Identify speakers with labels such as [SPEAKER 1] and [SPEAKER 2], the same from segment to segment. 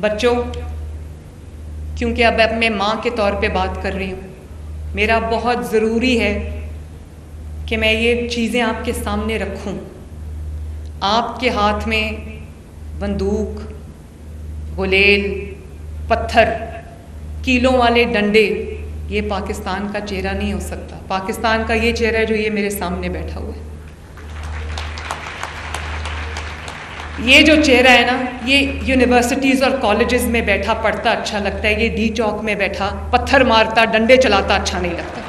[SPEAKER 1] बच्चों, क्योंकि अब मैं माँ के तौर पे बात कर रही हूँ, मेरा बहुत ज़रूरी है कि मैं ये चीज़ें आपके सामने रखूँ। आपके हाथ में बंदूक, गुलेल, पत्थर, कीलों वाले डंडे, ये पाकिस्तान का चेहरा नहीं हो सकता। पाकिस्तान का ये चेहरा है जो ये मेरे सामने बैठा हुआ है। ये जो चेहरा है ना, ये यूनिवर्सिटीज़ और कॉलेजेस में बैठा पढ़ता अच्छा लगता है, ये डी चौक में बैठा पत्थर मारता, डंडे चलाता अच्छा नहीं लगता।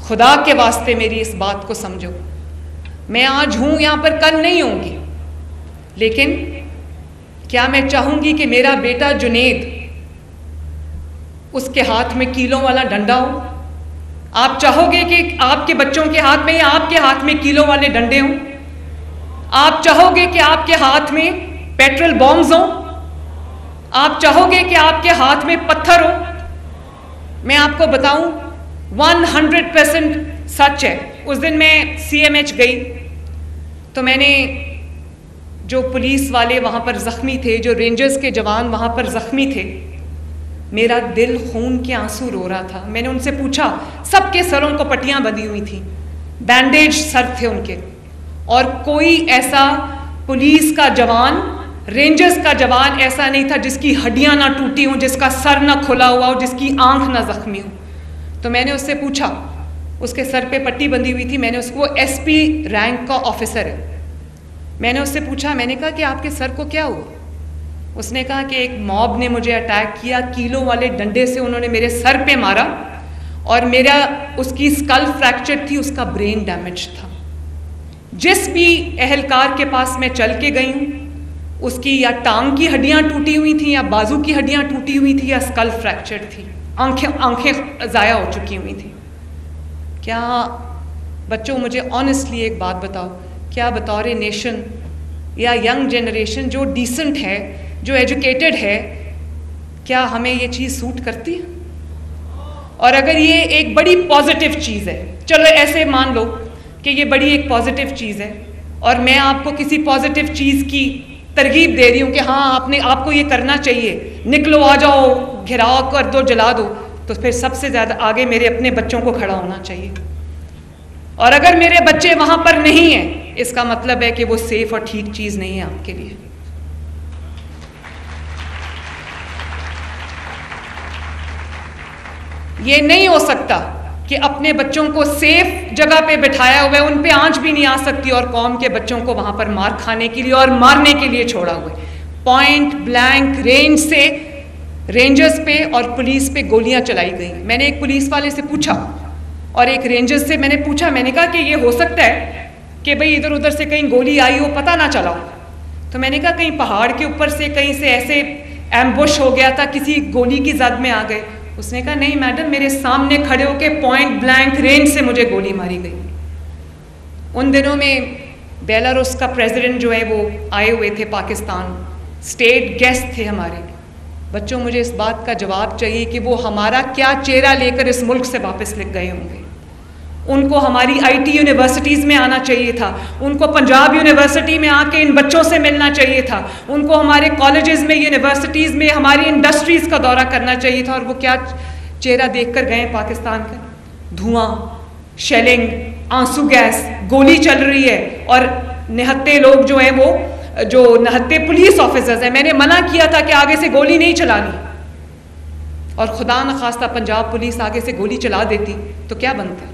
[SPEAKER 1] खुदा के वास्ते मेरी इस बात को समझो, मैं आज हूं यहाँ पर, कल नहीं होंगी, लेकिन क्या मैं चाहूंगी कि मेरा बेटा जुनेद, उसके हाथ में कीलों वाला डंडा हो? आप चाहोगे कि आपके बच्चों के हाथ में या आपके हाथ में कीलों वाले डंडे हों? आप चाहोगे कि आपके हाथ में पेट्रोल बॉम्ब्स हों? आप चाहोगे कि आपके हाथ में पत्थर हो? मैं आपको बताऊं, 100% सच है। उस दिन मैं CMH गई तो मैंने जो पुलिस वाले वहाँ पर ज़ख्मी थे, जो रेंजर्स के जवान वहाँ पर ज़ख्मी थे, मेरा दिल खून के आंसू रो रहा था। मैंने उनसे पूछा, सबके सरों को पट्टियाँ बंधी हुई थी, बैंडेज सर थे उनके, और कोई ऐसा पुलिस का जवान, रेंजर्स का जवान ऐसा नहीं था जिसकी हड्डियाँ ना टूटी हों, जिसका सर ना खुला हुआ हो, जिसकी आँख ना ज़ख्मी हो। तो मैंने उससे पूछा, उसके सर पे पट्टी बंधी हुई थी, मैंने उसको SP रैंक का ऑफिसर है, मैंने उससे पूछा, मैंने कहा कि आपके सर को क्या हुआ? उसने कहा कि एक मॉब ने मुझे अटैक किया, कीलों वाले डंडे से उन्होंने मेरे सर पे मारा, और मेरा उसकी स्कल फ्रैक्चर थी, उसका ब्रेन डैमेज था। जिस भी एहलकार के पास मैं चल के गई हूँ, उसकी या टांग की हड्डियाँ टूटी हुई थी, या बाजू की हड्डियाँ टूटी हुई थी, या स्कल फ्रैक्चर थी, आंखें ज़ाया हो चुकी हुई थी। क्या बच्चों, मुझे ऑनेस्टली एक बात बताओ, क्या बतौर नेशन या यंग जनरेशन जो डिसेंट है, जो एजुकेटेड है, क्या हमें ये चीज़ सूट करती है? और अगर ये एक बड़ी पॉजिटिव चीज़ है, चलो ऐसे मान लो कि ये बड़ी एक पॉजिटिव चीज़ है, और मैं आपको किसी पॉजिटिव चीज़ की तरगीब दे रही हूँ कि हाँ आपको ये करना चाहिए, निकलो, आ जाओ, घिराव कर दो, जला दो, तो फिर सबसे ज़्यादा आगे मेरे अपने बच्चों को खड़ा होना चाहिए। और अगर मेरे बच्चे वहाँ पर नहीं हैं, इसका मतलब है कि वो सेफ और ठीक चीज़ नहीं है आपके लिए। ये नहीं हो सकता कि अपने बच्चों को सेफ जगह पे बिठाया हुआ है, उन पे आंच भी नहीं आ सकती, और कौम के बच्चों को वहां पर मार खाने के लिए और मारने के लिए छोड़ा हुआ है। पॉइंट ब्लैंक रेंज से रेंजर्स पे और पुलिस पे गोलियां चलाई गई। मैंने एक पुलिस वाले से पूछा और एक रेंजर्स से मैंने पूछा, मैंने कहा कि ये हो सकता है कि भाई इधर उधर से कहीं गोली आई हो, पता ना चला हो। तो मैंने कहा कहीं पहाड़ के ऊपर से कहीं से ऐसे एम्बुश हो गया था, किसी गोली की जद में आ गए। उसने कहा नहीं मैडम, मेरे सामने खड़े होके पॉइंट ब्लैंक रेंज से मुझे गोली मारी गई। उन दिनों में बेलारूस का प्रेसिडेंट जो है वो आए हुए थे पाकिस्तान, स्टेट गेस्ट थे हमारे। बच्चों, मुझे इस बात का जवाब चाहिए कि वो हमारा क्या चेहरा लेकर इस मुल्क से वापस लिख गए होंगे। उनको हमारी IT यूनिवर्सिटीज़ में आना चाहिए था, उनको पंजाब यूनिवर्सिटी में आके इन बच्चों से मिलना चाहिए था, उनको हमारे कॉलेजेस में, यूनिवर्सिटीज़ में, हमारी इंडस्ट्रीज़ का दौरा करना चाहिए था। और वो क्या चेहरा देखकर गए पाकिस्तान का? धुआं, शेलिंग, आंसू गैस, गोली चल रही है, और निहत्ते लोग जो हैं, वो जो निहत्ते पुलिस ऑफिसर्स हैं, मैंने मना किया था कि आगे से गोली नहीं चलानी, और खुदा न खास्ता पंजाब पुलिस आगे से गोली चला देती तो क्या बनता?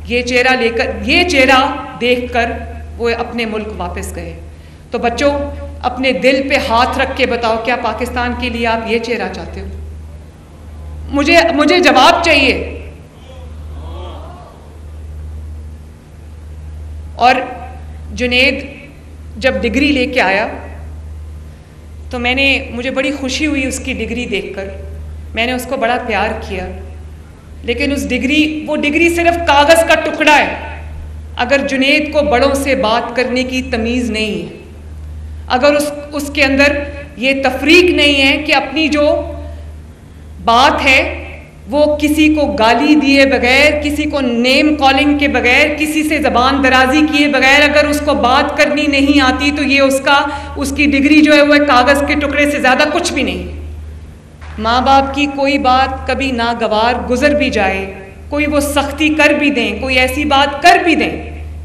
[SPEAKER 1] ये चेहरा लेकर, ये चेहरा देखकर वो अपने मुल्क वापस गए। तो बच्चों, अपने दिल पे हाथ रख के बताओ, क्या पाकिस्तान के लिए आप ये चेहरा चाहते हो? मुझे जवाब चाहिए। और जुनेद जब डिग्री लेके आया तो मुझे बड़ी खुशी हुई उसकी डिग्री देखकर, मैंने उसको बड़ा प्यार किया। लेकिन वो डिग्री सिर्फ कागज़ का टुकड़ा है। अगर जुनेद को बड़ों से बात करने की तमीज़ नहीं है, अगर उसके अंदर ये तफरीक नहीं है कि अपनी जो बात है वो किसी को गाली दिए बगैर, किसी को नेम कॉलिंग के बगैर, किसी से ज़बान दराजी किए बगैर अगर उसको बात करनी नहीं आती तो ये उसकी डिग्री जो है वो कागज़ के टुकड़े से ज़्यादा कुछ भी नहीं। माँ बाप की कोई बात कभी नागवार गुजर भी जाए, कोई वो सख्ती कर भी दें, कोई ऐसी बात कर भी दें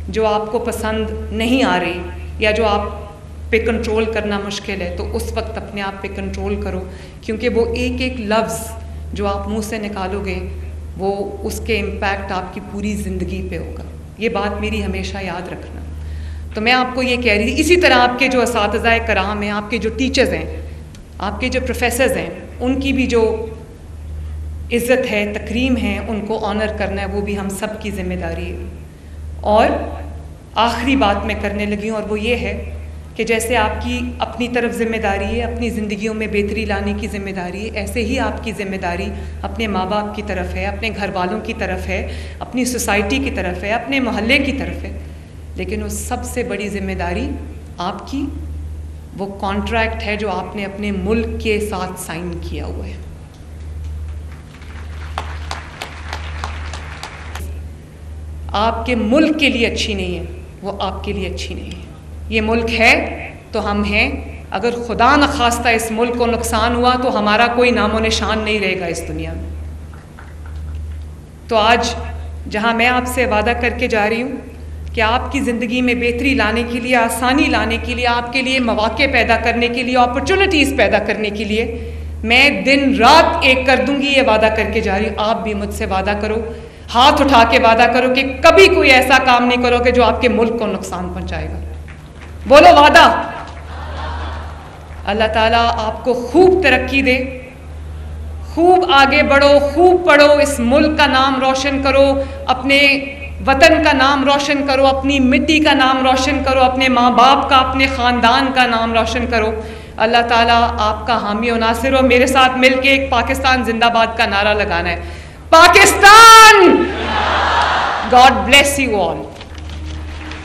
[SPEAKER 1] जो आपको पसंद नहीं आ रही या जो आप पे कंट्रोल करना मुश्किल है, तो उस वक्त अपने आप पे कंट्रोल करो, क्योंकि वो एक एक लफ्ज़ जो आप मुंह से निकालोगे वो उसके इम्पैक्ट आपकी पूरी ज़िंदगी पे होगा। ये बात मेरी हमेशा याद रखना। तो मैं आपको ये कह रही थी, इसी तरह आपके जो असातिज़ाए कराम हैं, आपके जो टीचर्स हैं, आपके जो प्रोफेसर्स हैं, उनकी भी जो इज़्ज़त है, तकरीम है, उनको ऑनर करना है, वो भी हम सब की ज़िम्मेदारी है। और आखिरी बात मैं करने लगी हूँ, और वो ये है कि जैसे आपकी अपनी तरफ ज़िम्मेदारी है, अपनी ज़िंदगियों में बेहतरी लाने की ज़िम्मेदारी है, ऐसे ही आपकी ज़िम्मेदारी अपने माँ बाप की तरफ है, अपने घर वालों की तरफ है, अपनी सोसाइटी की तरफ है, अपने मोहल्ले की तरफ है। लेकिन उस सबसे बड़ी ज़िम्मेदारी आपकी वो कॉन्ट्रैक्ट है जो आपने अपने मुल्क के साथ साइन किया हुआ है। आपके मुल्क के लिए अच्छी नहीं है, वो आपके लिए अच्छी नहीं है। ये मुल्क है तो हम हैं, अगर खुदा न खास्ता इस मुल्क को नुकसान हुआ तो हमारा कोई नामो निशान नहीं रहेगा इस दुनिया में। तो आज जहाँ मैं आपसे वादा करके जा रही हूँ कि आपकी ज़िंदगी में बेहतरी लाने के लिए, आसानी लाने के लिए, आपके लिए मौके पैदा करने के लिए, अपॉर्चुनिटीज़ पैदा करने के लिए मैं दिन रात एक कर दूंगी, ये वादा करके जा रही हूँ। आप भी मुझसे वादा करो, हाथ उठा के वादा करो कि कभी कोई ऐसा काम नहीं करोगे जो आपके मुल्क को नुकसान पहुंचाएगा। बोलो वादा। अल्लाह ताला आपको खूब तरक्की दे, खूब आगे बढ़ो, खूब पढ़ो, इस मुल्क का नाम रोशन करो, अपने वतन का नाम रोशन करो, अपनी मिट्टी का नाम रोशन करो, अपने माँ बाप का, अपने ख़ानदान का नाम रोशन करो। अल्लाह ताला आपका हामी और नासिर हो। मेरे साथ मिलके एक पाकिस्तान जिंदाबाद का नारा लगाना है। Pakistan, God bless you all.